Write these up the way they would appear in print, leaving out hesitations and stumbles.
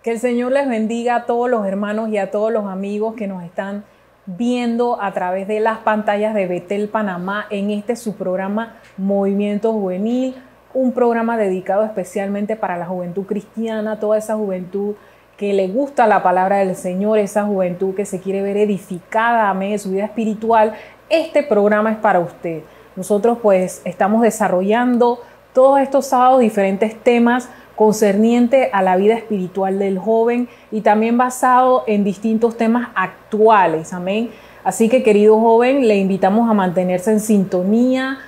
Que el Señor les bendiga a todos los hermanos y a todos los amigos que nos están viendo a través de las pantallas de Betel Panamá en su programa Movimiento Juvenil, un programa dedicado especialmente para la juventud cristiana, toda esa juventud que le gusta la palabra del Señor, esa juventud que se quiere ver edificada a medio de su vida espiritual. Este programa es para usted. Nosotros pues estamos desarrollando todos estos sábados diferentes temas concernientes a la vida espiritual del joven y también basado en distintos temas actuales, amén. Así que, querido joven, le invitamos a mantenerse en sintonía.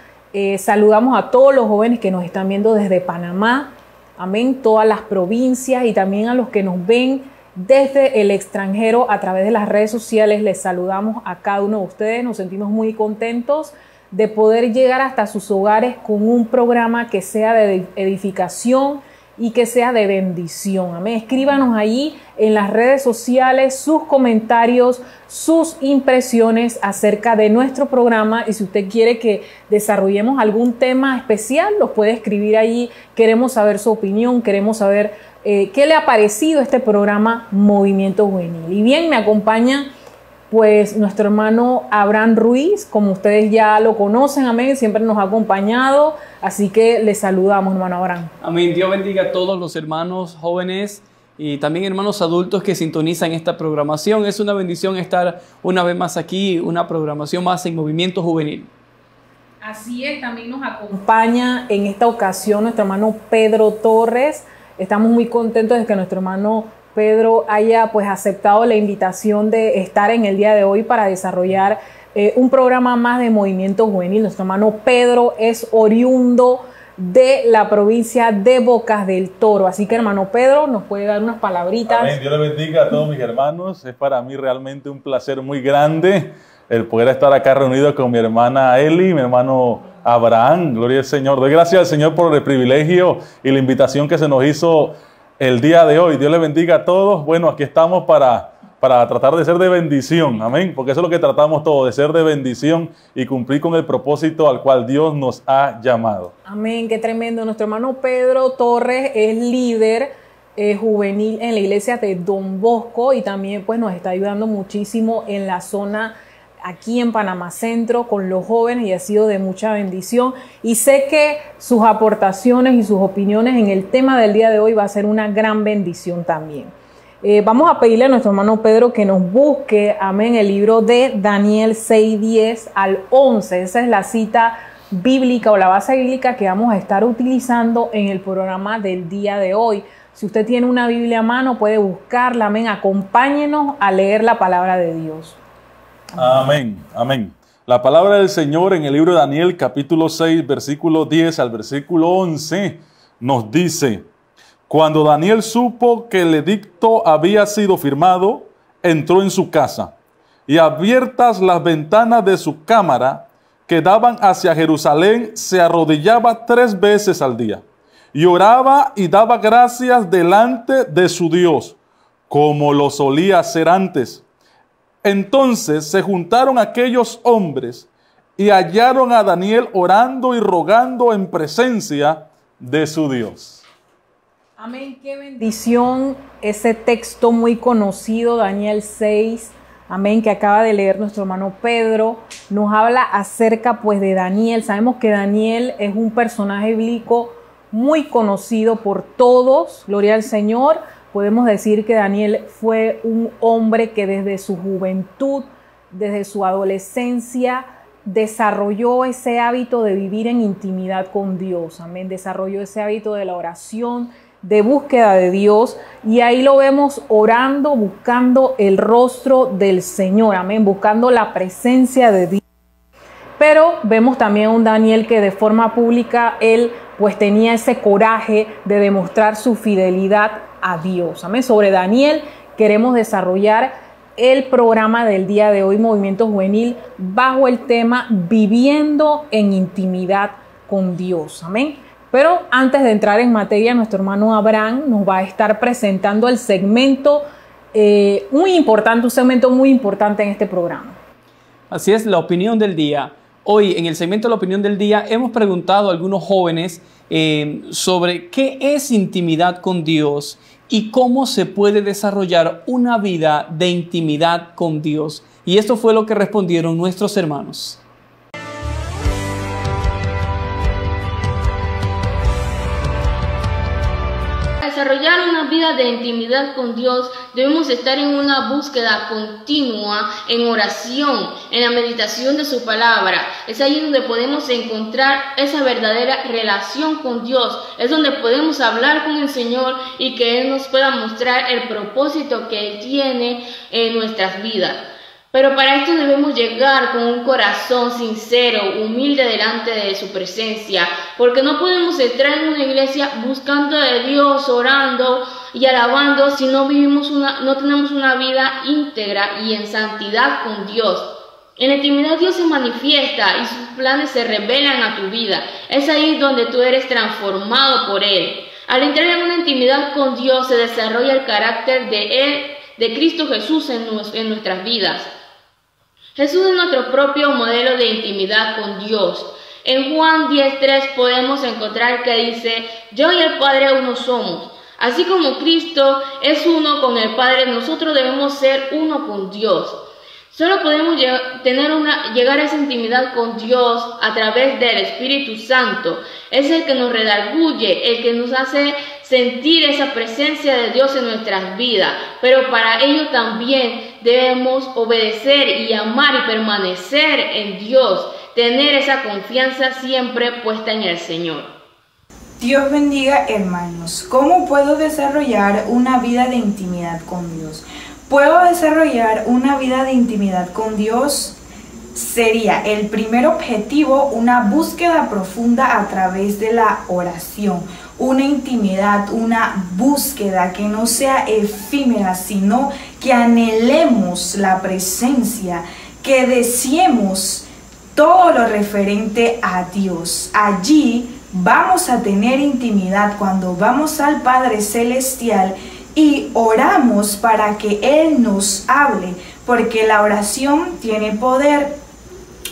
Saludamos a todos los jóvenes que nos están viendo desde Panamá, amén, todas las provincias y también a los que nos ven desde el extranjero a través de las redes sociales. Les saludamos a cada uno de ustedes. Nos sentimos muy contentos de poder llegar hasta sus hogares con un programa que sea de edificación y que sea de bendición. Amén. Escríbanos allí en las redes sociales sus comentarios, sus impresiones acerca de nuestro programa, y si usted quiere que desarrollemos algún tema especial, lo puede escribir allí. Queremos saber su opinión, queremos saber qué le ha parecido este programa Movimiento Juvenil. Y bien, me acompaña pues nuestro hermano Abraham Ruiz, como ustedes ya lo conocen, amén, siempre nos ha acompañado, así que le saludamos, hermano Abraham. Amén. Dios bendiga a todos los hermanos jóvenes y también hermanos adultos que sintonizan esta programación. Es una bendición estar una vez más aquí, una programación más en Movimiento Juvenil. Así es, también nos acompaña en esta ocasión nuestro hermano Pedro Torres. Estamos muy contentos de que nuestro hermano Pedro haya pues aceptado la invitación de estar en el día de hoy para desarrollar un programa más de Movimiento Juvenil. Nuestro hermano Pedro es oriundo de la provincia de Bocas del Toro. Así que, hermano Pedro, nos puede dar unas palabritas. Amén. Dios le bendiga a todos mis hermanos. Es para mí realmente un placer muy grande el poder estar acá reunido con mi hermana Eli, mi hermano Abraham. Gloria al Señor. Doy gracias al Señor por el privilegio y la invitación que se nos hizo el día de hoy. Dios les bendiga a todos. Bueno, aquí estamos para tratar de ser de bendición, amén, porque eso es lo que tratamos todos, de ser de bendición y cumplir con el propósito al cual Dios nos ha llamado. Amén, qué tremendo. Nuestro hermano Pedro Torres es líder juvenil en la iglesia de Don Bosco y también pues nos está ayudando muchísimo en la zona aquí en Panamá Centro con los jóvenes, y ha sido de mucha bendición, y sé que sus aportaciones y sus opiniones en el tema del día de hoy va a ser una gran bendición también. Vamos a pedirle a nuestro hermano Pedro que nos busque, amén, el libro de Daniel 6:10 al 11. Esa es la cita bíblica o la base bíblica que vamos a estar utilizando en el programa del día de hoy. Si usted tiene una Biblia a mano, puede buscarla, amén. Acompáñenos a leer la palabra de Dios. Amén, amén. La palabra del Señor en el libro de Daniel, capítulo 6, versículo 10 al versículo 11, nos dice: Cuando Daniel supo que el edicto había sido firmado, entró en su casa, y abiertas las ventanas de su cámara que daban hacia Jerusalén, se arrodillaba 3 veces al día, y oraba y daba gracias delante de su Dios, como lo solía hacer antes. Entonces se juntaron aquellos hombres y hallaron a Daniel orando y rogando en presencia de su Dios. Amén, qué bendición ese texto muy conocido, Daniel 6, amén, que acaba de leer nuestro hermano Pedro. Nos habla acerca pues de Daniel. Sabemos que Daniel es un personaje bíblico muy conocido por todos, gloria al Señor. Podemos decir que Daniel fue un hombre que desde su juventud, desde su adolescencia, desarrolló ese hábito de vivir en intimidad con Dios. Amén. Desarrolló ese hábito de la oración, de búsqueda de Dios, y ahí lo vemos orando, buscando el rostro del Señor. Amén. Buscando la presencia de Dios. Pero vemos también a un Daniel que de forma pública él pues tenía ese coraje de demostrar su fidelidad a Dios. Amén. Sobre Daniel queremos desarrollar el programa del día de hoy, Movimiento Juvenil, bajo el tema Viviendo en Intimidad con Dios. Amén. Pero antes de entrar en materia, nuestro hermano Abraham nos va a estar presentando el segmento muy importante, un segmento muy importante en este programa. Así es, la opinión del día. Hoy, en el segmento de la opinión del día, hemos preguntado a algunos jóvenes sobre qué es intimidad con Dios, y cómo se puede desarrollar una vida de intimidad con Dios. Y esto fue lo que respondieron nuestros hermanos. Para desarrollar una vida de intimidad con Dios, debemos estar en una búsqueda continua, en oración, en la meditación de su palabra. Es ahí donde podemos encontrar esa verdadera relación con Dios. Es donde podemos hablar con el Señor y que Él nos pueda mostrar el propósito que Él tiene en nuestras vidas. Pero para esto debemos llegar con un corazón sincero, humilde delante de su presencia, porque no podemos entrar en una iglesia buscando de Dios, orando y alabando si no tenemos una vida íntegra y en santidad con Dios. En la intimidad Dios se manifiesta y sus planes se revelan a tu vida. Es ahí donde tú eres transformado por Él. Al entrar en una intimidad con Dios se desarrolla el carácter de Él, de Cristo Jesús en nuestras vidas. Jesús es nuestro propio modelo de intimidad con Dios. En Juan 10:3 podemos encontrar que dice: yo y el Padre uno somos. Así como Cristo es uno con el Padre, nosotros debemos ser uno con Dios. Solo podemos llegar a esa intimidad con Dios a través del Espíritu Santo. Es el que nos redarguye, el que nos hace sentir esa presencia de Dios en nuestras vidas. Pero para ello también debemos obedecer y amar y permanecer en Dios. Tener esa confianza siempre puesta en el Señor. Dios bendiga, hermanos. ¿Cómo puedo desarrollar una vida de intimidad con Dios? ¿Puedo desarrollar una vida de intimidad con Dios? Sería el primer objetivo una búsqueda profunda a través de la oración. Una intimidad, una búsqueda que no sea efímera, sino que anhelemos la presencia, que deseemos todo lo referente a Dios. Allí vamos a tener intimidad cuando vamos al Padre Celestial y oramos para que Él nos hable, porque la oración tiene poder.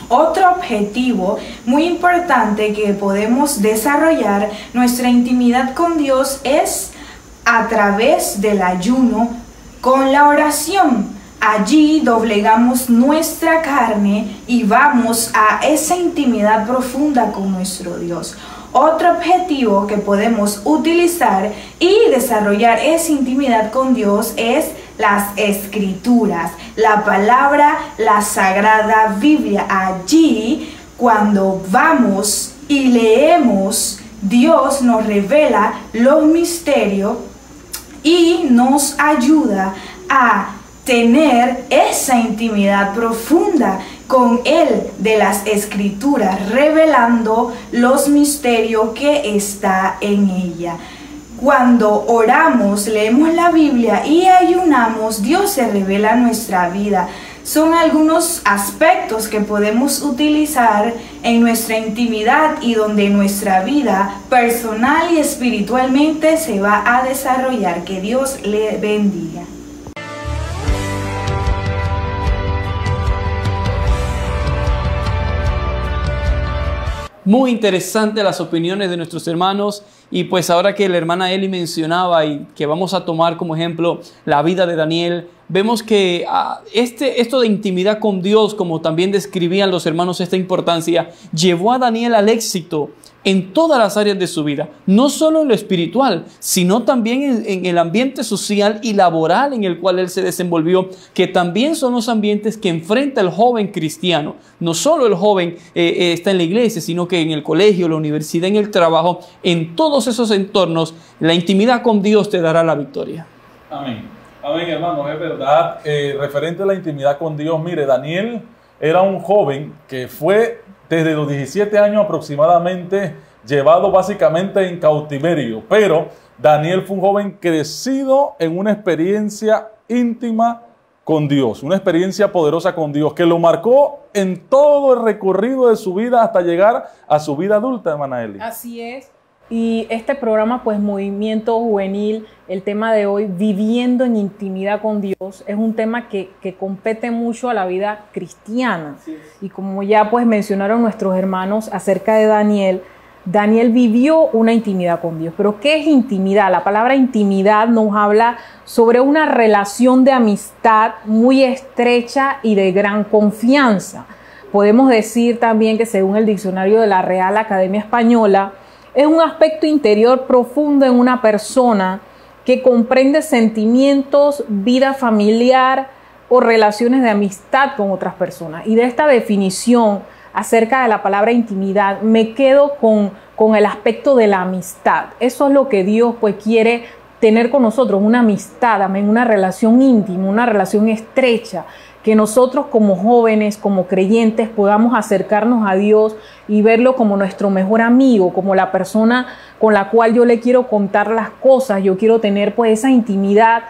Otro objetivo muy importante que podemos desarrollar nuestra intimidad con Dios es a través del ayuno con la oración. Allí doblegamos nuestra carne y vamos a esa intimidad profunda con nuestro Dios. Otro objetivo que podemos utilizar y desarrollar esa intimidad con Dios es las Escrituras, la palabra, la Sagrada Biblia. Allí, cuando vamos y leemos, Dios nos revela los misterios y nos ayuda a tener esa intimidad profunda con Él de las Escrituras, revelando los misterios que está en ella. Cuando oramos, leemos la Biblia y ayunamos, Dios se revela en nuestra vida. Son algunos aspectos que podemos utilizar en nuestra intimidad y donde nuestra vida personal y espiritualmente se va a desarrollar. Que Dios le bendiga. Muy interesante las opiniones de nuestros hermanos, y pues ahora que la hermana Eli mencionaba y que vamos a tomar como ejemplo la vida de Daniel, vemos que esto de intimidad con Dios, como también describían los hermanos esta importancia, llevó a Daniel al éxito en todas las áreas de su vida, no solo en lo espiritual, sino también en el ambiente social y laboral en el cual él se desenvolvió, que también son los ambientes que enfrenta el joven cristiano. No solo el joven está en la iglesia, sino que en el colegio, la universidad, en el trabajo, en todos esos entornos, la intimidad con Dios te dará la victoria. Amén. Amén, hermanos, es verdad. Referente a la intimidad con Dios, mire, Daniel era un joven que fue desde los 17 años aproximadamente llevado básicamente en cautiverio, pero Daniel fue un joven crecido en una experiencia íntima con Dios, una experiencia poderosa con Dios, que lo marcó en todo el recorrido de su vida hasta llegar a su vida adulta, hermana Eli. Así es. Y este programa, pues Movimiento Juvenil, el tema de hoy, viviendo en intimidad con Dios, es un tema que compete mucho a la vida cristiana. Sí. Y como ya pues mencionaron nuestros hermanos acerca de Daniel, Daniel vivió una intimidad con Dios. Pero ¿qué es intimidad? La palabra intimidad nos habla sobre una relación de amistad muy estrecha y de gran confianza. Podemos decir también que según el diccionario de la Real Academia Española, es un aspecto interior profundo en una persona que comprende sentimientos, vida familiar o relaciones de amistad con otras personas. Y de esta definición acerca de la palabra intimidad, me quedo con el aspecto de la amistad. Eso es lo que Dios pues quiere tener con nosotros, una amistad, amén, una relación íntima, una relación estrecha, que nosotros como jóvenes, como creyentes, podamos acercarnos a Dios y verlo como nuestro mejor amigo, como la persona con la cual yo le quiero contar las cosas, yo quiero tener pues esa intimidad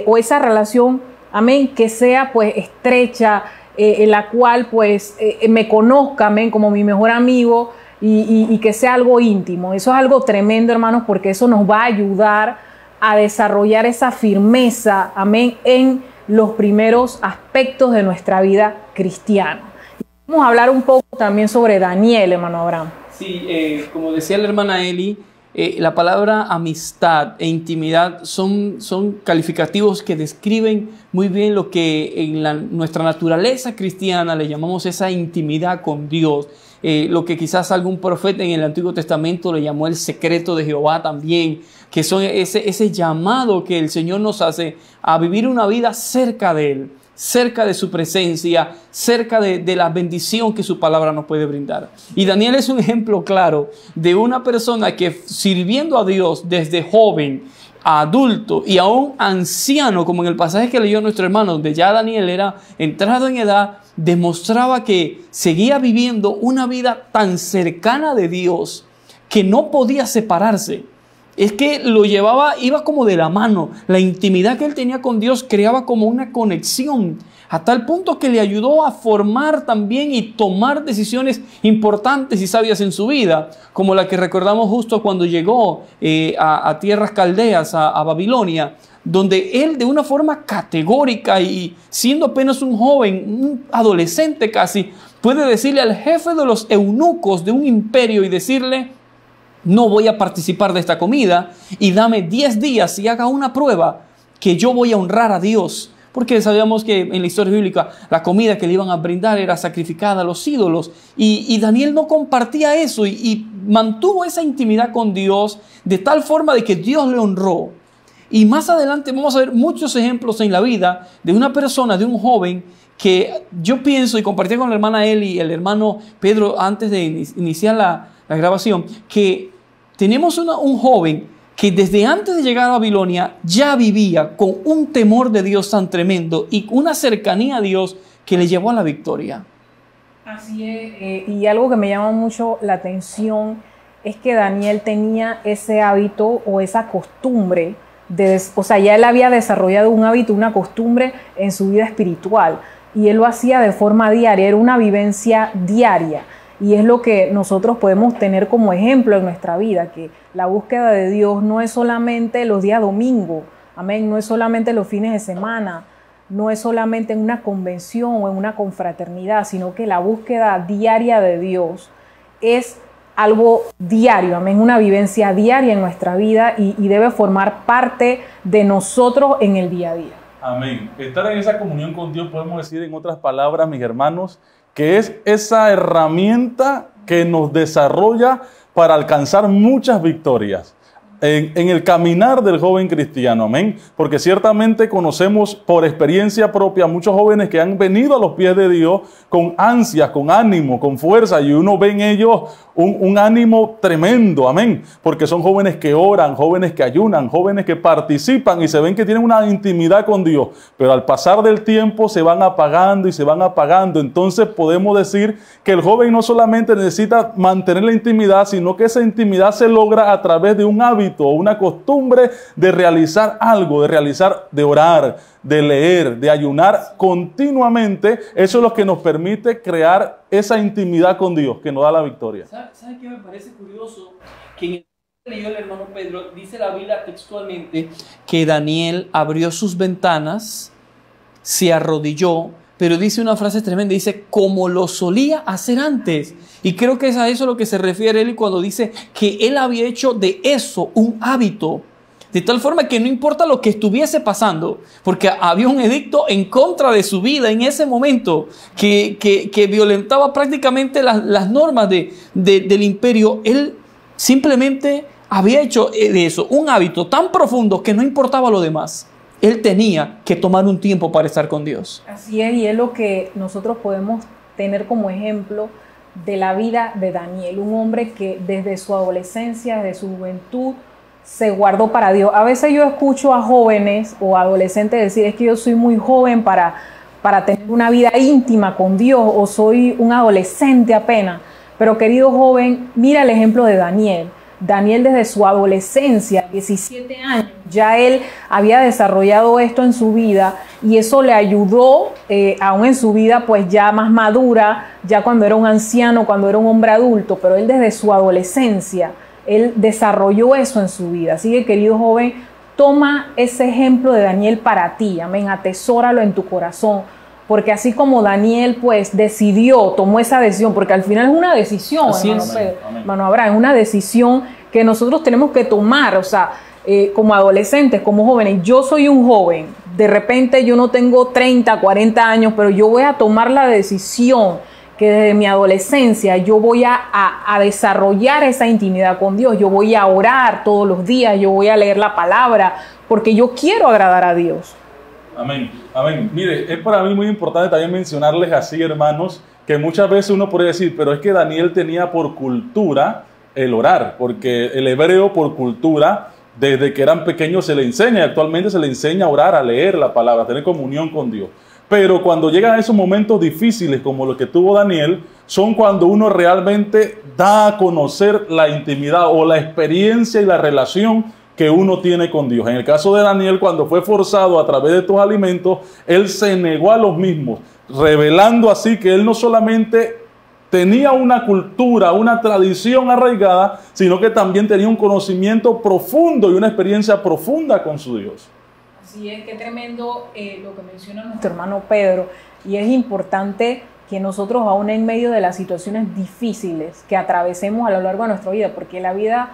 o esa relación, amén, que sea pues estrecha, en la cual pues me conozca, amén, como mi mejor amigo y que sea algo íntimo. Eso es algo tremendo, hermanos, porque eso nos va a ayudar a desarrollar esa firmeza, amén, en los primeros aspectos de nuestra vida cristiana. Vamos a hablar un poco también sobre Daniel, hermano Abraham. Sí, como decía la hermana Eli, la palabra amistad e intimidad son calificativos que describen muy bien lo que en nuestra naturaleza cristiana le llamamos esa intimidad con Dios. Lo que quizás algún profeta en el Antiguo Testamento le llamó el secreto de Jehová también, que son ese llamado que el Señor nos hace a vivir una vida cerca de Él, cerca de su presencia, cerca de la bendición que su palabra nos puede brindar. Y Daniel es un ejemplo claro de una persona que sirviendo a Dios desde joven, a adulto y aún anciano, como en el pasaje que leyó nuestro hermano, donde ya Daniel era entrado en edad, demostraba que seguía viviendo una vida tan cercana de Dios que no podía separarse. Es que lo iba como de la mano. La intimidad que él tenía con Dios creaba como una conexión, a tal punto que le ayudó a formar también y tomar decisiones importantes y sabias en su vida, como la que recordamos justo cuando llegó a tierras caldeas, a Babilonia, donde él de una forma categórica y siendo apenas un joven, un adolescente casi, puede decirle al jefe de los eunucos de un imperio y decirle: no voy a participar de esta comida y dame 10 días y haga una prueba que yo voy a honrar a Dios. Porque sabíamos que en la historia bíblica la comida que le iban a brindar era sacrificada a los ídolos. Y Daniel no compartía eso y mantuvo esa intimidad con Dios de tal forma de que Dios le honró. Y más adelante vamos a ver muchos ejemplos en la vida de una persona, de un joven, que yo pienso, y compartí con la hermana Eli y el hermano Pedro antes de iniciar la grabación, que tenemos un joven que desde antes de llegar a Babilonia ya vivía con un temor de Dios tan tremendo y una cercanía a Dios que le llevó a la victoria. Así es, y algo que me llama mucho la atención es que Daniel tenía ese hábito o esa costumbre, o sea, ya él había desarrollado un hábito, una costumbre en su vida espiritual y él lo hacía de forma diaria, era una vivencia diaria. Y es lo que nosotros podemos tener como ejemplo en nuestra vida, que la búsqueda de Dios no es solamente los días domingo, amén, no es solamente los fines de semana, no es solamente en una convención o en una confraternidad, sino que la búsqueda diaria de Dios es algo diario, amén, una vivencia diaria en nuestra vida y debe formar parte de nosotros en el día a día. Amén. Estar en esa comunión con Dios, podemos decir en otras palabras, mis hermanos, que es esa herramienta que nos desarrolla para alcanzar muchas victorias en el caminar del joven cristiano, amén, porque ciertamente conocemos por experiencia propia muchos jóvenes que han venido a los pies de Dios con ansias, con ánimo, con fuerza, y uno ve en ellos un ánimo tremendo, amén, porque son jóvenes que oran, jóvenes que ayunan, jóvenes que participan y se ven que tienen una intimidad con Dios, pero al pasar del tiempo se van apagando y se van apagando. Entonces podemos decir que el joven no solamente necesita mantener la intimidad, sino que esa intimidad se logra a través de un hábito o una costumbre de realizar algo, de orar, de leer, de ayunar continuamente. Eso es lo que nos permite crear esa intimidad con Dios que nos da la victoria. ¿Sabe qué me parece curioso? Que en el que leyó el hermano Pedro, dice la Biblia textualmente que Daniel abrió sus ventanas, se arrodilló, pero dice una frase tremenda, dice, como lo solía hacer antes. Y creo que es a eso a lo que se refiere él cuando dice que él había hecho de eso un hábito. De tal forma que no importa lo que estuviese pasando, porque había un edicto en contra de su vida en ese momento que violentaba prácticamente las normas del imperio. Él simplemente había hecho de eso un hábito tan profundo que no importaba lo demás. Él tenía que tomar un tiempo para estar con Dios. Así es, y es lo que nosotros podemos tener como ejemplo de la vida de Daniel, un hombre que desde su adolescencia, desde su juventud, se guardó para Dios. A veces yo escucho a jóvenes o adolescentes decir, es que yo soy muy joven para tener una vida íntima con Dios, o soy un adolescente apenas. Pero querido joven, mira el ejemplo de Daniel. Daniel desde su adolescencia, 17 años, ya él había desarrollado esto en su vida, y eso le ayudó aún en su vida pues ya más madura, ya cuando era un anciano, cuando era un hombre adulto, pero él desde su adolescencia, él desarrolló eso en su vida. Así que, querido joven, toma ese ejemplo de Daniel para ti, amén, atesóralo en tu corazón, porque así como Daniel pues tomó esa decisión, porque al final es una decisión, hermano Pedro, hermano Abraham, es una decisión que nosotros tenemos que tomar, o sea, como adolescentes, como jóvenes. Yo soy un joven, de repente yo no tengo 30, 40 años, pero yo voy a tomar la decisión que desde mi adolescencia yo voy a desarrollar esa intimidad con Dios, yo voy a orar todos los días, yo voy a leer la palabra, porque yo quiero agradar a Dios. Amén, amén. Mire, es para mí muy importante también mencionarles así, hermanos, que muchas veces uno puede decir, pero es que Daniel tenía por cultura el orar, porque el hebreo por cultura, desde que eran pequeños se le enseña, y actualmente se le enseña a orar, a leer la palabra, a tener comunión con Dios. Pero cuando llegan esos momentos difíciles como los que tuvo Daniel, son cuando uno realmente da a conocer la intimidad o la experiencia y la relación que uno tiene con Dios. En el caso de Daniel, cuando fue forzado a través de estos alimentos, él se negó a los mismos, revelando así que él no solamente tenía una cultura, una tradición arraigada, sino que también tenía un conocimiento profundo y una experiencia profunda con su Dios. Así es, qué tremendo lo que menciona nuestro hermano Pedro, y es importante que nosotros aún en medio de las situaciones difíciles que atravesemos a lo largo de nuestra vida, porque la vida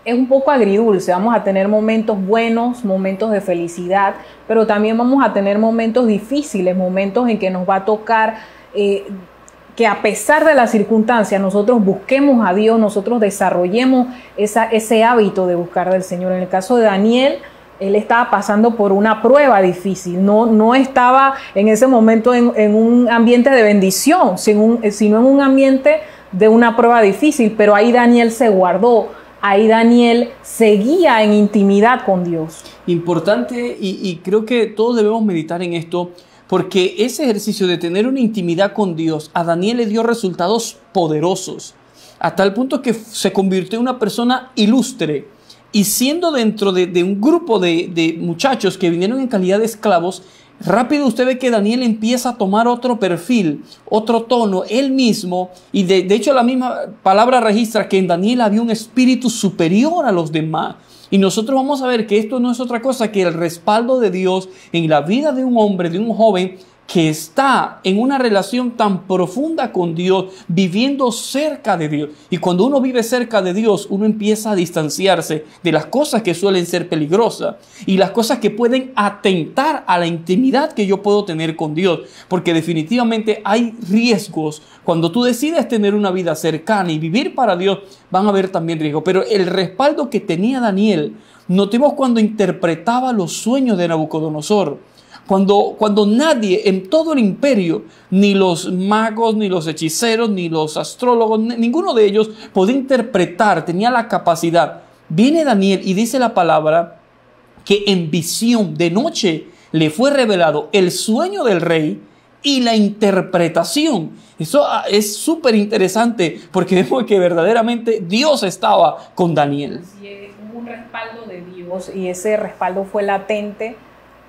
es un poco agridulce, vamos a tener momentos buenos, momentos de felicidad, pero también vamos a tener momentos difíciles, momentos en que nos va a tocar que a pesar de las circunstancias nosotros busquemos a Dios, nosotros desarrollemos ese hábito de buscar del Señor. En el caso de Daniel, él estaba pasando por una prueba difícil, no estaba en ese momento en un ambiente de bendición, sino en un ambiente de una prueba difícil, pero ahí Daniel se guardó, ahí Daniel seguía en intimidad con Dios. Importante, y creo que todos debemos meditar en esto, porque ese ejercicio de tener una intimidad con Dios, a Daniel le dio resultados poderosos, a tal punto que se convirtió en una persona ilustre. Y siendo dentro de un grupo de muchachos que vinieron en calidad de esclavos, rápido usted ve que Daniel empieza a tomar otro perfil, otro tono, él mismo. Y de hecho la misma palabra registra que en Daniel había un espíritu superior a los demás. Y nosotros vamos a ver que esto no es otra cosa que el respaldo de Dios en la vida de un hombre, de un joven, que está en una relación tan profunda con Dios, viviendo cerca de Dios. Y cuando uno vive cerca de Dios, uno empieza a distanciarse de las cosas que suelen ser peligrosas y las cosas que pueden atentar a la intimidad que yo puedo tener con Dios. Porque definitivamente hay riesgos. Cuando tú decides tener una vida cercana y vivir para Dios, van a haber también riesgos. Pero el respaldo que tenía Daniel, notemos cuando interpretaba los sueños de Nabucodonosor. Cuando nadie en todo el imperio, ni los magos, ni los hechiceros, ni los astrólogos, ninguno de ellos podía interpretar, tenía la capacidad. Viene Daniel y dice la palabra que en visión de noche le fue revelado el sueño del rey y la interpretación. Eso es súper interesante porque vemos que verdaderamente Dios estaba con Daniel. Así es, hubo un respaldo de Dios y ese respaldo fue latente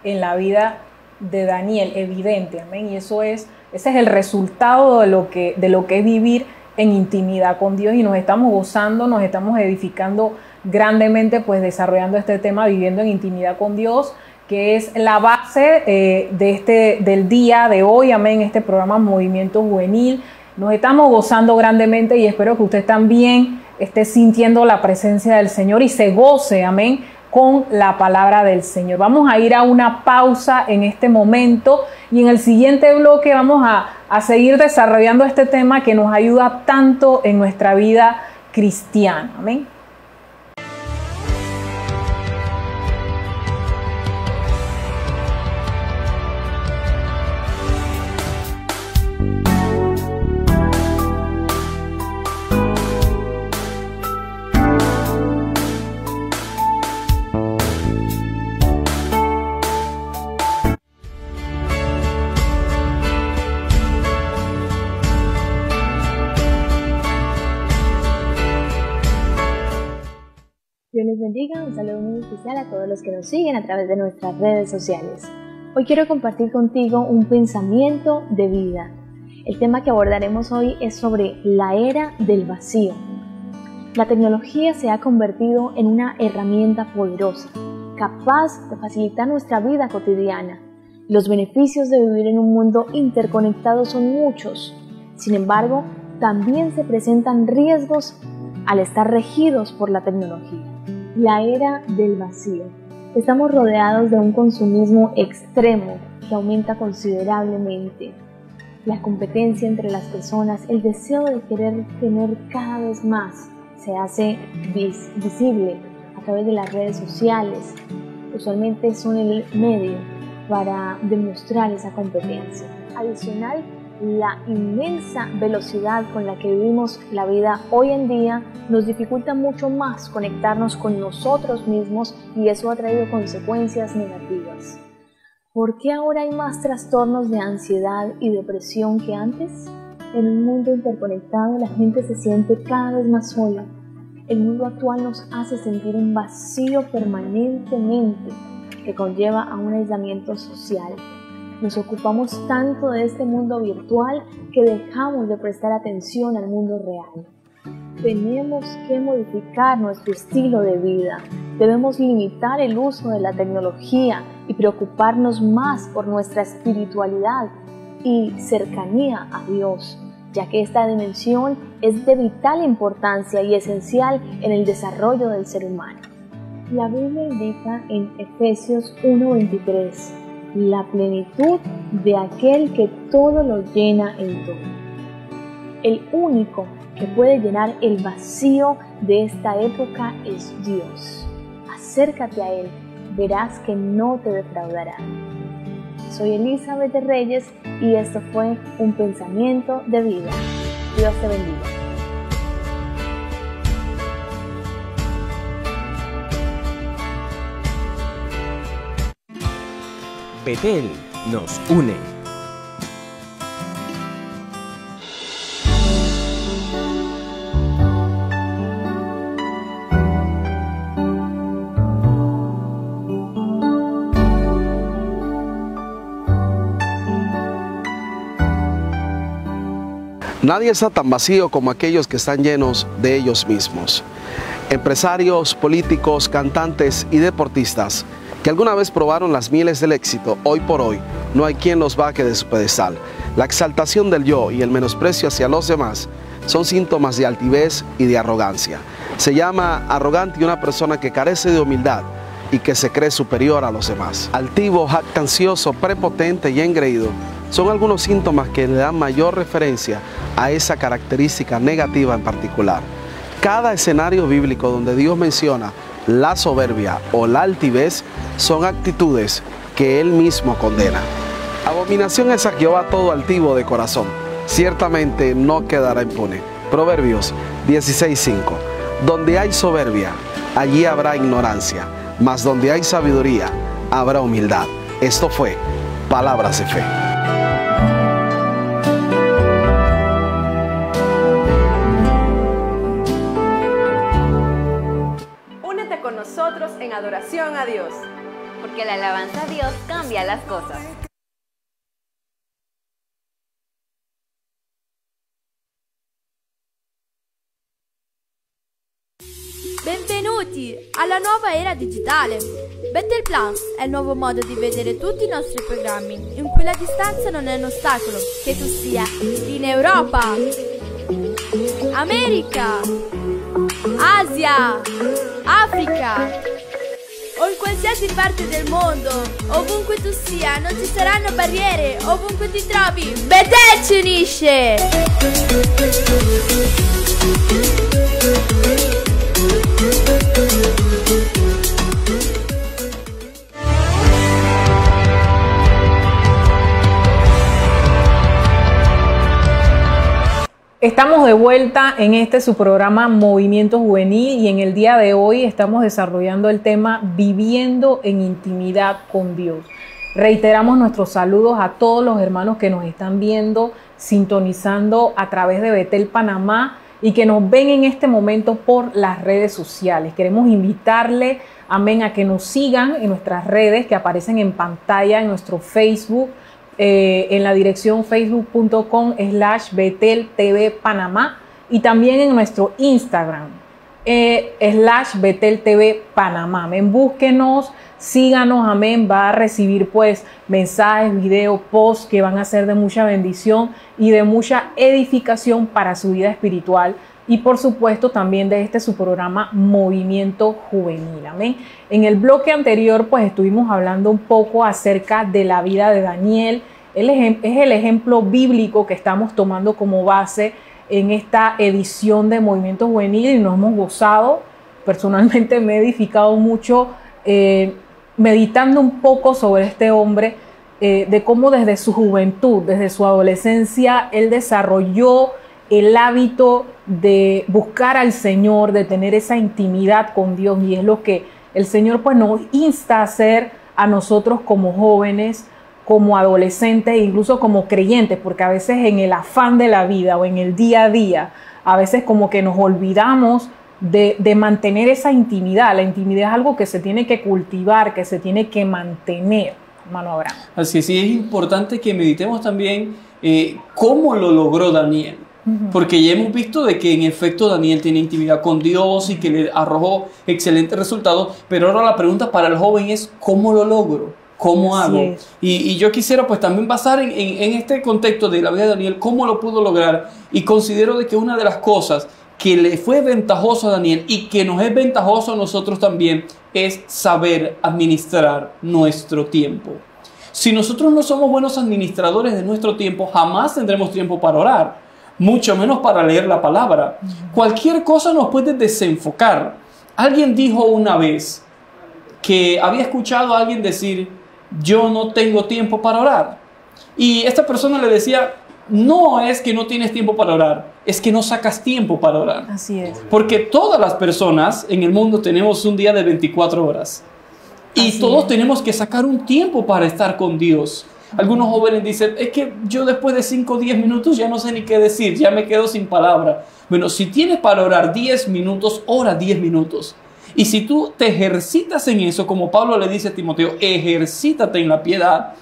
en la vida de Daniel, evidente, amén. Y ese es el resultado de lo que es vivir en intimidad con Dios, y nos estamos gozando, nos estamos edificando grandemente, pues desarrollando este tema, viviendo en intimidad con Dios. que es la base del día de hoy, amén, este programa Movimiento Juvenil. Nos estamos gozando grandemente y espero que usted también esté sintiendo la presencia del Señor y se goce, amén, con la palabra del Señor. Vamos a ir a una pausa en este momento y en el siguiente bloque vamos a seguir desarrollando este tema que nos ayuda tanto en nuestra vida cristiana. Amén. Dios les bendiga, un saludo muy especial a todos los que nos siguen a través de nuestras redes sociales. Hoy quiero compartir contigo un pensamiento de vida. El tema que abordaremos hoy es sobre la era del vacío. La tecnología se ha convertido en una herramienta poderosa, capaz de facilitar nuestra vida cotidiana. Los beneficios de vivir en un mundo interconectado son muchos. Sin embargo, también se presentan riesgos al estar regidos por la tecnología. La era del vacío. Estamos rodeados de un consumismo extremo que aumenta considerablemente. La competencia entre las personas, el deseo de querer tener cada vez más, se hace visible a través de las redes sociales. Usualmente son el medio para demostrar esa competencia. Adicional, la inmensa velocidad con la que vivimos la vida hoy en día nos dificulta mucho más conectarnos con nosotros mismos y eso ha traído consecuencias negativas. ¿Por qué ahora hay más trastornos de ansiedad y depresión que antes? En un mundo interconectado la gente se siente cada vez más sola. El mundo actual nos hace sentir un vacío permanentemente que conlleva a un aislamiento social. Nos ocupamos tanto de este mundo virtual que dejamos de prestar atención al mundo real. Tenemos que modificar nuestro estilo de vida. Debemos limitar el uso de la tecnología y preocuparnos más por nuestra espiritualidad y cercanía a Dios, ya que esta dimensión es de vital importancia y esencial en el desarrollo del ser humano. La Biblia indica en Efesios 1:23, la plenitud de aquel que todo lo llena en todo. El único que puede llenar el vacío de esta época es Dios. Acércate a Él, verás que no te defraudará. Soy Elizabeth de Reyes y esto fue un pensamiento de vida. Dios te bendiga. Betel nos une. Nadie está tan vacío como aquellos que están llenos de ellos mismos. Empresarios, políticos, cantantes y deportistas que alguna vez probaron las mieles del éxito, hoy por hoy no hay quien los baje de su pedestal. La exaltación del yo y el menosprecio hacia los demás son síntomas de altivez y de arrogancia. Se llama arrogante una persona que carece de humildad y que se cree superior a los demás. Altivo, jactancioso, prepotente y engreído son algunos síntomas que le dan mayor referencia a esa característica negativa en particular. Cada escenario bíblico donde Dios menciona la soberbia o la altivez son actitudes que Él mismo condena. Abominación es a Jehová todo altivo de corazón, ciertamente no quedará impune. Proverbios 16:5. Donde hay soberbia, allí habrá ignorancia, mas donde hay sabiduría, habrá humildad. Esto fue Palabras de Fe. Únete con nosotros en adoración a Dios, porque la alabanza a Dios cambia las cosas. Benvenuti Benvenuti alla nuova era digitale. Betel Plus è il nuovo modo di vedere tutti i nostri programmi, in cui la distanza non è un ostacolo, che tu sia in Europa, America, Asia, Africa o in qualsiasi parte del mondo. Ovunque tu sia, non ci saranno barriere, ovunque ti trovi, Betel ci unisce! Estamos de vuelta en su programa Movimiento Juvenil y en el día de hoy estamos desarrollando el tema Viviendo en Intimidad con Dios. Reiteramos nuestros saludos a todos los hermanos que nos están viendo, sintonizando a través de Betel Panamá y que nos ven en este momento por las redes sociales. Queremos invitarle, amén, a que nos sigan en nuestras redes que aparecen en pantalla, en nuestro Facebook, en la dirección facebook.com/Betel TV Panamá y también en nuestro Instagram /Betel TV Panamá. Amén, búsquenos, síganos, amén, va a recibir pues mensajes, videos, posts que van a ser de mucha bendición y de mucha edificación para su vida espiritual y por supuesto también de su programa Movimiento Juvenil, amén. En el bloque anterior pues estuvimos hablando un poco acerca de la vida de Daniel. Él es el ejemplo bíblico que estamos tomando como base en esta edición de Movimiento Juvenil y nos hemos gozado. Personalmente me he edificado mucho meditando un poco sobre este hombre, de cómo desde su juventud, desde su adolescencia, él desarrolló el hábito de buscar al Señor, de tener esa intimidad con Dios, y es lo que el Señor pues nos insta a hacer a nosotros como jóvenes, como adolescentes e incluso como creyentes, porque a veces en el afán de la vida o en el día a día, a veces como que nos olvidamos de mantener esa intimidad. La intimidad es algo que se tiene que cultivar, que se tiene que mantener, hermano Abraham. Así es, y es importante que meditemos también cómo lo logró Daniel. Porque ya hemos visto de que en efecto Daniel tiene intimidad con Dios y que le arrojó excelentes resultados, pero ahora la pregunta para el joven es ¿cómo lo logro? ¿Cómo hago? Y yo quisiera pues también basar en este contexto de la vida de Daniel, cómo lo pudo lograr, y considero de que una de las cosas que le fue ventajoso a Daniel y que nos es ventajoso a nosotros también es saber administrar nuestro tiempo. Si nosotros no somos buenos administradores de nuestro tiempo, jamás tendremos tiempo para orar, mucho menos para leer la palabra. Cualquier cosa nos puede desenfocar. Alguien dijo una vez que había escuchado a alguien decir: yo no tengo tiempo para orar. Y esta persona le decía: no es que no tienes tiempo para orar, es que no sacas tiempo para orar. Así es. Porque todas las personas en el mundo tenemos un día de 24 horas. Y Así todos es. tenemos que sacar un tiempo para estar con Dios. Algunos jóvenes dicen: es que yo después de 5 o 10 minutos ya no sé ni qué decir, ya me quedo sin palabra. Bueno, si tienes para orar 10 minutos, ora 10 minutos. Y si tú te ejercitas en eso, como Pablo le dice a Timoteo, ejercítate en la piedad,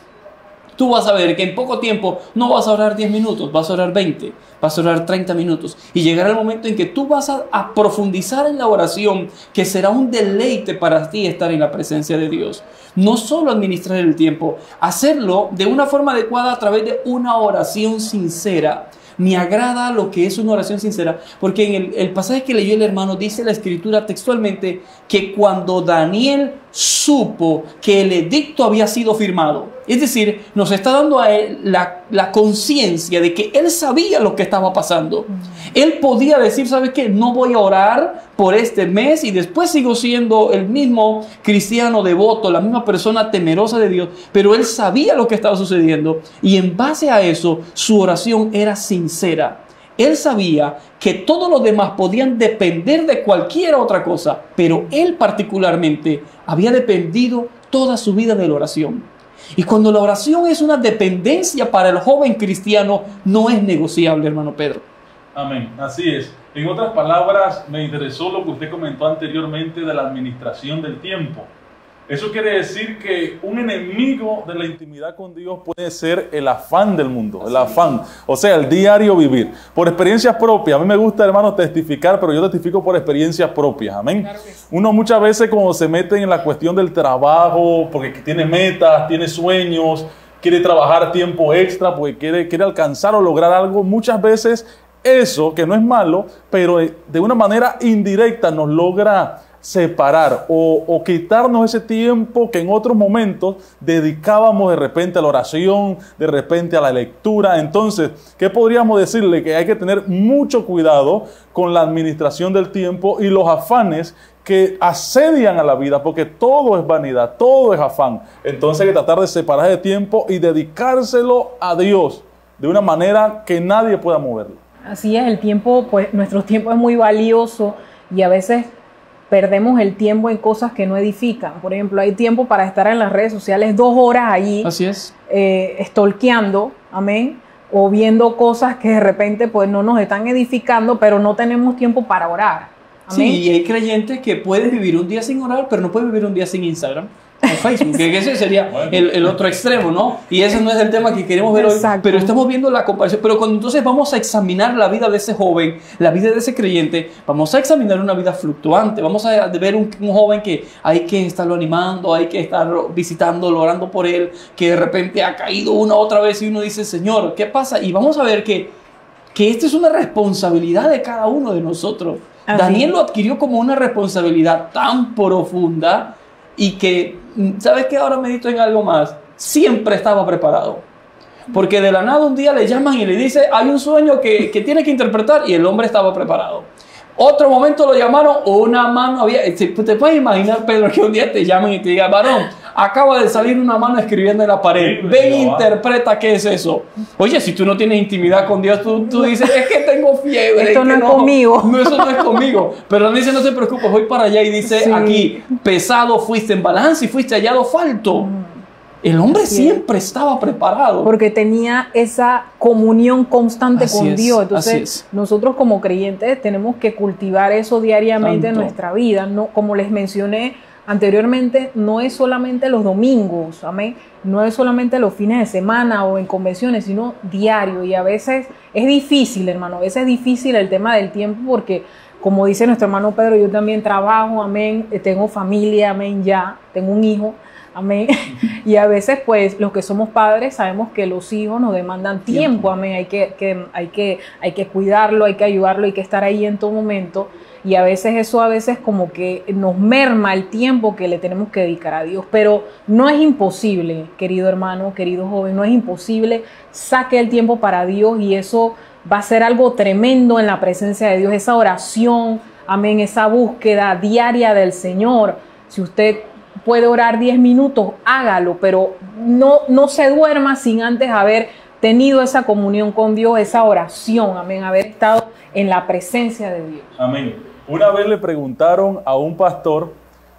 tú vas a ver que en poco tiempo no vas a orar 10 minutos, vas a orar 20, vas a orar 30 minutos. Y llegará el momento en que tú vas a profundizar en la oración, que será un deleite para ti estar en la presencia de Dios. No solo administrar el tiempo, hacerlo de una forma adecuada a través de una oración sincera. Me agrada lo que es una oración sincera, porque en el pasaje que leyó el hermano dice la escritura textualmente que cuando Daniel supo que el edicto había sido firmado, es decir, nos está dando a él la conciencia de que él sabía lo que estaba pasando. Él podía decir: ¿sabes qué? No voy a orar por este mes y después sigo siendo el mismo cristiano devoto, la misma persona temerosa de Dios, pero él sabía lo que estaba sucediendo y en base a eso su oración era sincera. Él sabía que todos los demás podían depender de cualquier otra cosa, pero él particularmente había dependido toda su vida de la oración. Y cuando la oración es una dependencia para el joven cristiano, no es negociable, hermano Pedro. Amén, así es. En otras palabras, me interesó lo que usted comentó anteriormente de la administración del tiempo. Eso quiere decir que un enemigo de la intimidad con Dios puede ser el afán del mundo, el afán, o sea, el diario vivir. Por experiencias propias, a mí me gusta, hermano, testificar, pero yo testifico por experiencias propias, amén. Claro que sí. Uno muchas veces cuando se mete en la cuestión del trabajo, porque tiene metas, tiene sueños, quiere trabajar tiempo extra, porque quiere alcanzar o lograr algo, muchas veces eso, que no es malo, pero de una manera indirecta nos logra separar o quitarnos ese tiempo que en otros momentos dedicábamos de repente a la oración, de repente a la lectura. Entonces, ¿qué podríamos decirle? Que hay que tener mucho cuidado con la administración del tiempo y los afanes que asedian a la vida, porque todo es vanidad, todo es afán. Entonces hay que tratar de separar de tiempo y dedicárselo a Dios de una manera que nadie pueda moverlo. Así es, el tiempo, pues nuestro tiempo es muy valioso y a veces perdemos el tiempo en cosas que no edifican. Por ejemplo, hay tiempo para estar en las redes sociales 2 horas allí. Así es. Stalkeando, amén, o viendo cosas que de repente pues no nos están edificando, pero no tenemos tiempo para orar. Amén. Sí, y hay creyentes que pueden vivir un día sin orar, pero no pueden vivir un día sin Instagram o Facebook, que ese sería el otro extremo, ¿no? Y ese no es el tema que queremos ver hoy, pero estamos viendo la comparación. Pero cuando entonces vamos a examinar la vida de ese joven, la vida de ese creyente, vamos a examinar una vida fluctuante, vamos a ver un joven que hay que estarlo animando, hay que estar visitándolo, orando por él, que de repente ha caído una otra vez y uno dice, Señor, ¿qué pasa? Y vamos a ver que esta es una responsabilidad de cada uno de nosotros. Así. Daniel lo adquirió como una responsabilidad tan profunda y que, ¿sabes qué? Ahora medito en algo más. Siempre estaba preparado. Porque de la nada un día le llaman y le dice, hay un sueño que tiene que interpretar, y el hombre estaba preparado. Otro momento lo llamaron, una mano había... ¿Te puedes imaginar, Pedro, que un día te llaman y te digan, varón, acaba de salir una mano escribiendo en la pared, ven e interpreta qué es eso? Oye, si tú no tienes intimidad con Dios, tú dices, es que tengo fiebre. Esto no es conmigo. No, eso no es conmigo. Pero dice, no te preocupes, voy para allá, y dice aquí, pesado fuiste en balance y fuiste hallado falto. El hombre siempre estaba preparado. Porque tenía esa comunión constante con Dios. Entonces, nosotros como creyentes tenemos que cultivar eso diariamente en nuestra vida. No, como les mencioné anteriormente, no es solamente los domingos, amén. No es solamente los fines de semana o en convenciones, sino diario. Y a veces es difícil, hermano. A veces es difícil el tema del tiempo porque, como dice nuestro hermano Pedro, yo también trabajo, amén. Tengo familia, amén, ya. Tengo un hijo. Amén. Y a veces, pues, los que somos padres sabemos que los hijos nos demandan tiempo. Amén. Hay que cuidarlo, hay que ayudarlo, hay que estar ahí en todo momento. Y a veces eso como que nos merma el tiempo que le tenemos que dedicar a Dios. Pero no es imposible, querido hermano, querido joven, no es imposible. Saque el tiempo para Dios y eso va a ser algo tremendo en la presencia de Dios. Esa oración, amén, esa búsqueda diaria del Señor. Si usted puede orar 10 minutos, hágalo, pero no se duerma sin antes haber tenido esa comunión con Dios, esa oración, amén, haber estado en la presencia de Dios. Amén. Una vez le preguntaron a un pastor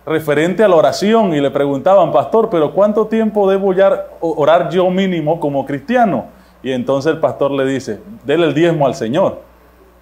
referente a la oración y le preguntaban, pastor, pero ¿cuánto tiempo debo orar yo mínimo como cristiano? Y entonces el pastor le dice, dele el diezmo al Señor.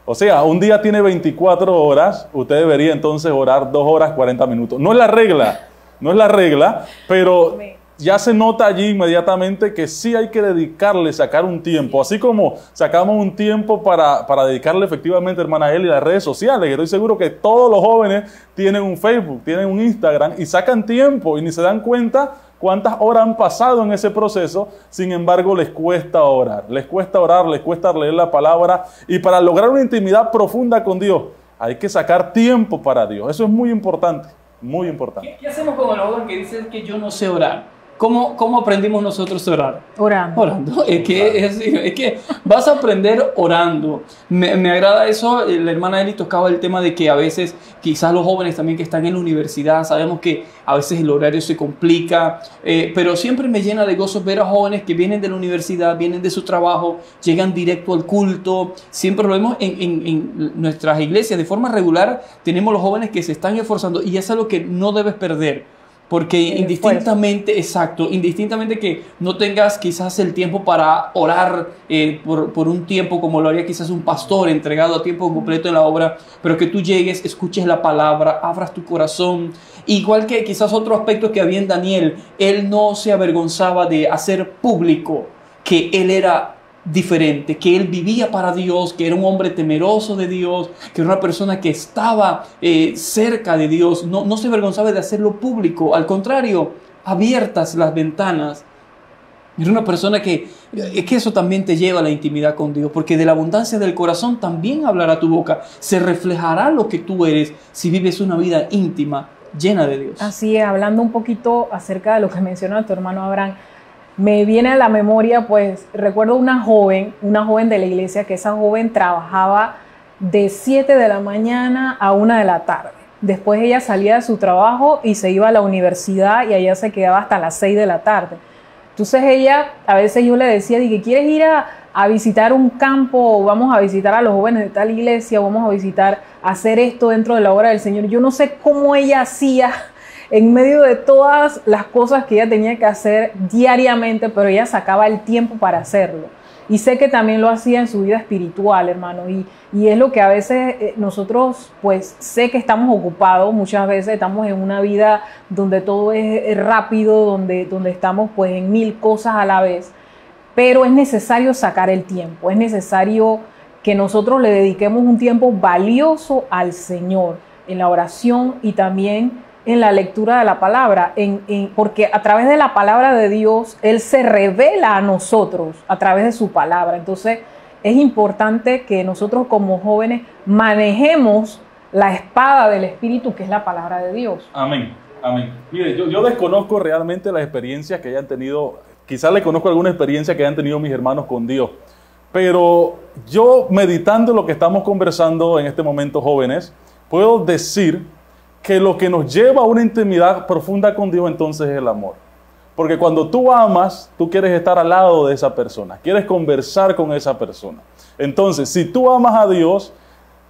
O sea, un día tiene 24 horas, usted debería entonces orar 2 horas 40 minutos. No es la regla. No es la regla, pero ya se nota allí inmediatamente que sí hay que dedicarle, sacar un tiempo. Así como sacamos un tiempo para dedicarle efectivamente, hermana Eli, a las redes sociales. Estoy seguro que todos los jóvenes tienen un Facebook, tienen un Instagram y sacan tiempo y ni se dan cuenta cuántas horas han pasado en ese proceso. Sin embargo, les cuesta orar, les cuesta leer la palabra. Y para lograr una intimidad profunda con Dios, hay que sacar tiempo para Dios. Eso es muy importante. Muy importante. ¿Qué hacemos con el joven que dice que yo no sé orar? ¿Cómo aprendimos nosotros a orar? Orando. Es que vas a aprender orando. Me agrada eso. La hermana Eli tocaba el tema de que a veces, quizás los jóvenes también que están en la universidad, sabemos que a veces el horario se complica, pero siempre me llena de gozo ver a jóvenes que vienen de la universidad, vienen de su trabajo, llegan directo al culto. Siempre lo vemos en nuestras iglesias de forma regular. Tenemos los jóvenes que se están esforzando y eso es lo que no debes perder. Porque indistintamente, exacto, indistintamente que no tengas quizás el tiempo para orar por un tiempo como lo haría quizás un pastor entregado a tiempo completo en la obra, pero que tú llegues, escuches la palabra, abras tu corazón. Igual que quizás otro aspecto que había en Daniel, él no se avergonzaba de hacer público que él era diferente, que él vivía para Dios, que era un hombre temeroso de Dios, que era una persona que estaba cerca de Dios. No se avergonzaba de hacerlo público, al contrario, abiertas las ventanas. Era una persona que eso también te lleva a la intimidad con Dios, porque de la abundancia del corazón también hablará tu boca, se reflejará lo que tú eres si vives una vida íntima, llena de Dios. Así es, hablando un poquito acerca de lo que menciona tu hermano Abraham, me viene a la memoria, pues recuerdo una joven de la iglesia, que esa joven trabajaba de 7 de la mañana a 1 de la tarde. Después ella salía de su trabajo y se iba a la universidad y allá se quedaba hasta las 6 de la tarde. Entonces ella, a veces yo le decía, dije, ¿quieres ir a visitar un campo? Vamos a visitar a los jóvenes de tal iglesia, vamos a visitar, hacer esto dentro de la obra del Señor. Yo no sé cómo ella hacía en medio de todas las cosas que ella tenía que hacer diariamente, pero ella sacaba el tiempo para hacerlo. Y sé que también lo hacía en su vida espiritual, hermano. Y es lo que a veces nosotros, pues sé que estamos ocupados, muchas veces estamos en una vida donde todo es rápido, donde estamos pues en 1000 cosas a la vez. Pero es necesario sacar el tiempo, es necesario que nosotros le dediquemos un tiempo valioso al Señor en la oración y también en la lectura de la palabra, porque a través de la palabra de Dios, Él se revela a nosotros a través de su palabra. Entonces, es importante que nosotros como jóvenes manejemos la espada del Espíritu, que es la palabra de Dios. Amén, amén. Mire, yo desconozco realmente las experiencias que hayan tenido, quizás le conozco alguna experiencia que hayan tenido mis hermanos con Dios, pero yo meditando lo que estamos conversando en este momento, jóvenes, puedo decir que lo que nos lleva a una intimidad profunda con Dios entonces es el amor. Porque cuando tú amas, tú quieres estar al lado de esa persona, quieres conversar con esa persona. Entonces, si tú amas a Dios,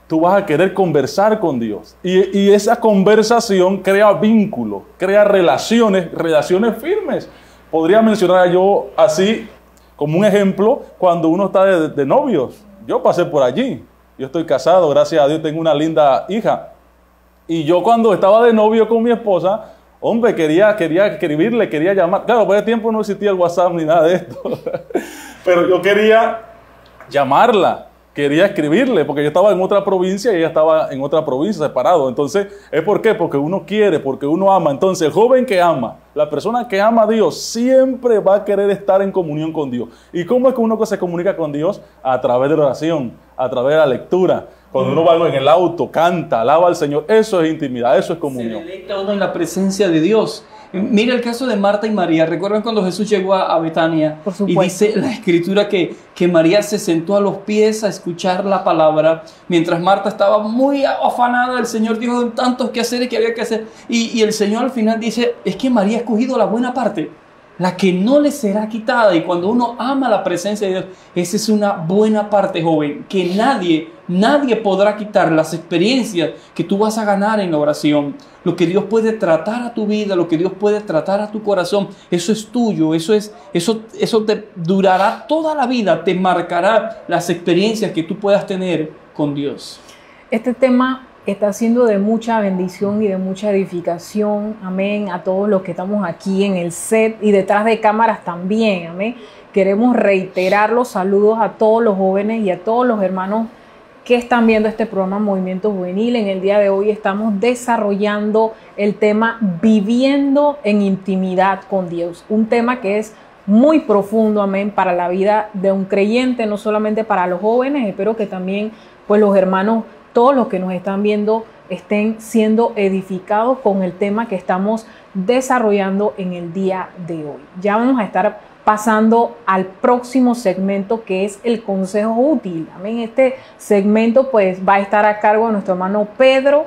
tú vas a querer conversar con Dios. Y esa conversación crea vínculos, crea relaciones firmes. Podría mencionar yo así, como un ejemplo, cuando uno está de novios. Yo pasé por allí. Yo estoy casado, gracias a Dios, tengo una linda hija. Y yo cuando estaba de novio con mi esposa, hombre, quería escribirle, quería llamar. Claro, por ese tiempo no existía el WhatsApp ni nada de esto. Pero yo quería llamarla, quería escribirle, porque yo estaba en otra provincia y ella estaba en otra provincia, separado. Entonces, ¿es por qué? Porque uno quiere, porque uno ama. Entonces, el joven que ama, la persona que ama a Dios, siempre va a querer estar en comunión con Dios. ¿Y cómo es que uno se comunica con Dios? A través de la oración, a través de la lectura. Cuando uno va en el auto, canta, alaba al Señor, eso es intimidad, eso es comunión. Se deleita uno en la presencia de Dios. Mira el caso de Marta y María. ¿Recuerdan cuando Jesús llegó a Betania? Por supuesto. Y dice la Escritura que María se sentó a los pies a escuchar la palabra, mientras Marta estaba muy afanada. El Señor dijo tantos quehaceres que había que hacer. Y el Señor al final dice, es que María ha escogido la buena parte, la que no le será quitada. Y cuando uno ama la presencia de Dios, esa es una buena parte, joven, que nadie podrá quitar. Las experiencias que tú vas a ganar en la oración, lo que Dios puede tratar a tu vida, lo que Dios puede tratar a tu corazón, eso es tuyo, eso te durará toda la vida, te marcará las experiencias que tú puedas tener con Dios. Este tema está siendo de mucha bendición y de mucha edificación, amén, a todos los que estamos aquí en el set y detrás de cámaras también, amén. Queremos reiterar los saludos a todos los jóvenes y a todos los hermanos que están viendo este programa Movimiento Juvenil. En el día de hoy estamos desarrollando el tema Viviendo en Intimidad con Dios, un tema que es muy profundo, amén, para la vida de un creyente, no solamente para los jóvenes. Espero que también pues los hermanos, todos los que nos están viendo, estén siendo edificados con el tema que estamos desarrollando en el día de hoy. Ya vamos a estar pasando al próximo segmento, que es el consejo útil. Amén. Este segmento pues va a estar a cargo de nuestro hermano Pedro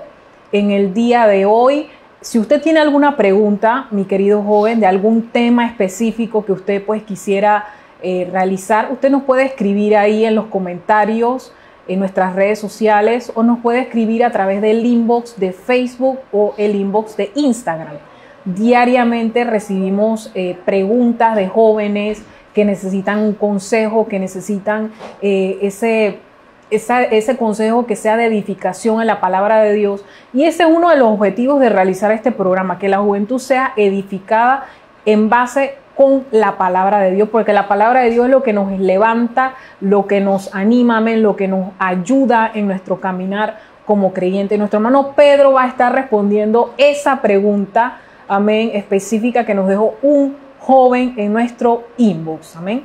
en el día de hoy. Si usted tiene alguna pregunta, mi querido joven, de algún tema específico que usted pues quisiera realizar, usted nos puede escribir ahí en los comentarios en nuestras redes sociales, o nos puede escribir a través del inbox de Facebook o el inbox de Instagram. Diariamente recibimos preguntas de jóvenes que necesitan un consejo, que necesitan ese consejo que sea de edificación en la palabra de Dios. Y ese es uno de los objetivos de realizar este programa, que la juventud sea edificada en base con la palabra de Dios, porque la palabra de Dios es lo que nos levanta, lo que nos anima, amén, lo que nos ayuda en nuestro caminar como creyente. Nuestro hermano Pedro va a estar respondiendo esa pregunta, amén, específica que nos dejó un joven en nuestro inbox, amén.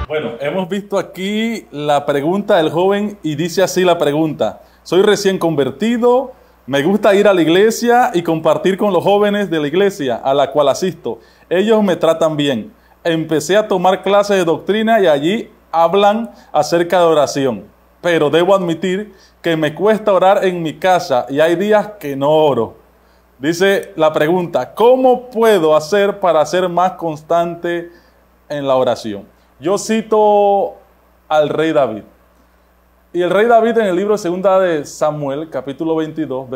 Bueno, hemos visto aquí la pregunta del joven y dice así la pregunta: soy recién convertido, me gusta ir a la iglesia y compartir con los jóvenes de la iglesia a la cual asisto. Ellos me tratan bien. Empecé a tomar clases de doctrina y allí hablan acerca de oración, pero debo admitir que me cuesta orar en mi casa y hay días que no oro. Dice la pregunta: ¿cómo puedo hacer para ser más constante en la oración? Yo cito al rey David. Y el rey David en el libro de 2 de Samuel, capítulo 24,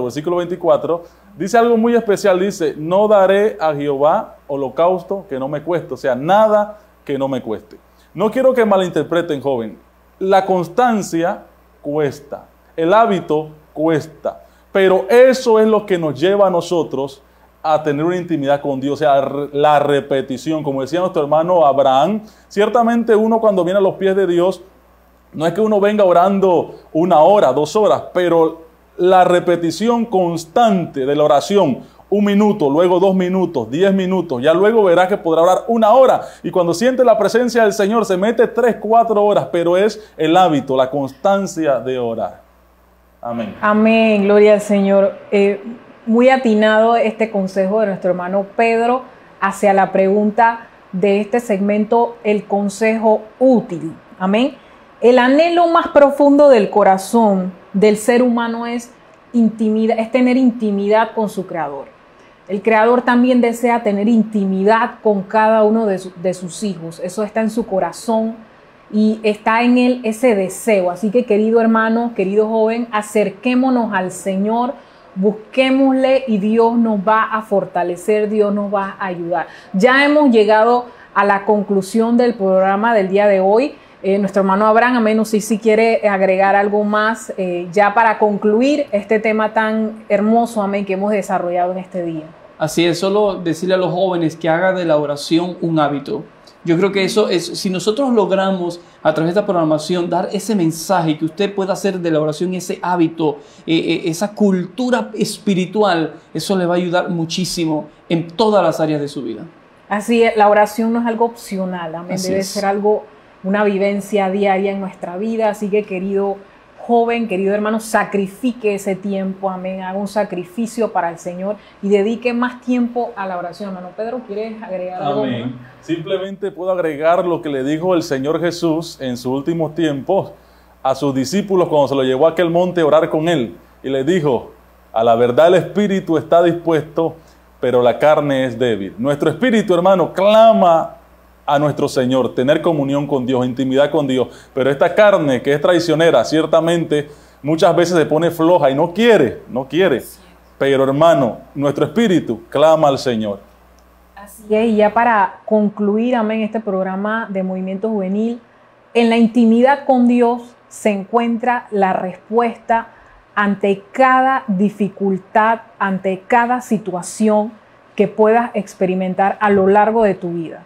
versículo 24, dice algo muy especial. Dice: no daré a Jehová holocausto que no me cueste. O sea, nada que no me cueste. No quiero que malinterpreten, joven. La constancia cuesta. El hábito cuesta. Pero eso es lo que nos lleva a nosotros a tener una intimidad con Dios, o sea, la repetición. Como decía nuestro hermano Abraham, ciertamente uno cuando viene a los pies de Dios, no es que uno venga orando 1 hora, 2 horas, pero la repetición constante de la oración, 1 minuto, luego 2 minutos, 10 minutos, ya luego verá que podrá orar 1 hora, y cuando siente la presencia del Señor se mete 3, 4 horas, pero es el hábito, la constancia de orar. Amén. Amén, gloria al Señor. Muy atinado este consejo de nuestro hermano Pedro hacia la pregunta de este segmento, el consejo útil. Amén. El anhelo más profundo del corazón del ser humano es tener intimidad con su Creador. El Creador también desea tener intimidad con cada uno de sus hijos. Eso está en su corazón y está en él ese deseo. Así que, querido hermano, querido joven, acerquémonos al Señor, busquémosle y Dios nos va a fortalecer, Dios nos va a ayudar. Ya hemos llegado a la conclusión del programa del día de hoy. Nuestro hermano Abraham, a menos si quiere agregar algo más ya para concluir este tema tan hermoso, amén, que hemos desarrollado en este día. Así es, solo decirle a los jóvenes que hagan de la oración un hábito. Yo creo que eso es, si nosotros logramos a través de esta programación dar ese mensaje, que usted pueda hacer de la oración ese hábito, esa cultura espiritual, eso le va a ayudar muchísimo en todas las áreas de su vida. Así es, la oración no es algo opcional, amén, debe ser algo, una vivencia diaria en nuestra vida. Así que, querido joven, querido hermano, sacrifique ese tiempo, amén, haga un sacrificio para el Señor y dedique más tiempo a la oración. Hermano Pedro, ¿quieres agregar algo? Amén. Simplemente puedo agregar lo que le dijo el Señor Jesús en sus últimos tiempos a sus discípulos cuando se lo llevó a aquel monte a orar con él, y les dijo: a la verdad el espíritu está dispuesto, pero la carne es débil. Nuestro espíritu, hermano, clama a nuestro Señor, tener comunión con Dios, intimidad con Dios, pero esta carne que es traicionera, ciertamente muchas veces se pone floja y no quiere, pero hermano, nuestro espíritu clama al Señor. Así es, y ya para concluir, amén, este programa de Movimiento Juvenil, en la intimidad con Dios se encuentra la respuesta ante cada dificultad, ante cada situación que puedas experimentar a lo largo de tu vida.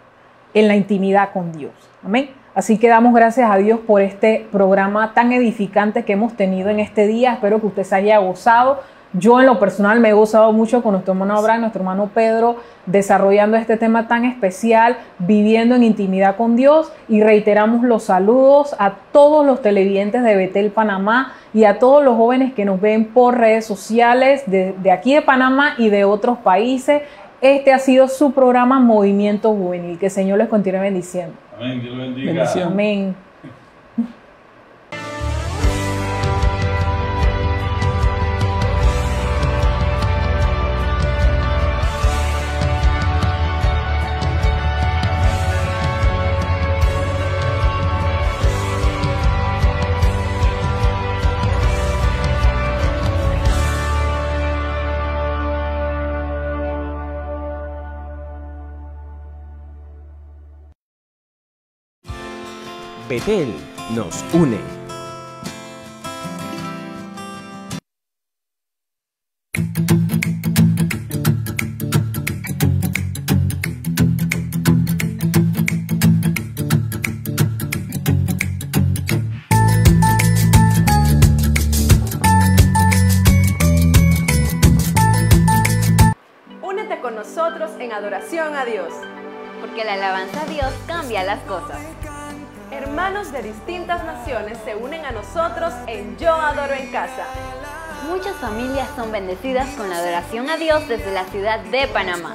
En la intimidad con Dios. Amén. Así que damos gracias a Dios por este programa tan edificante que hemos tenido en este día. Espero que usted se haya gozado. Yo en lo personal me he gozado mucho con nuestro hermano Abraham, nuestro hermano Pedro, desarrollando este tema tan especial, viviendo en intimidad con Dios. Y reiteramos los saludos a todos los televidentes de Betel Panamá y a todos los jóvenes que nos ven por redes sociales de aquí de Panamá y de otros países. Este ha sido su programa Movimiento Juvenil. Que el Señor les continúe bendiciendo. Amén. Dios lo bendiga. Bendición. Amén. Betel nos une. Únete con nosotros en adoración a Dios. Porque la alabanza a Dios cambia las cosas. Hermanos de distintas naciones se unen a nosotros en Yo Adoro en Casa. Muchas familias son bendecidas con la adoración a Dios desde la ciudad de Panamá.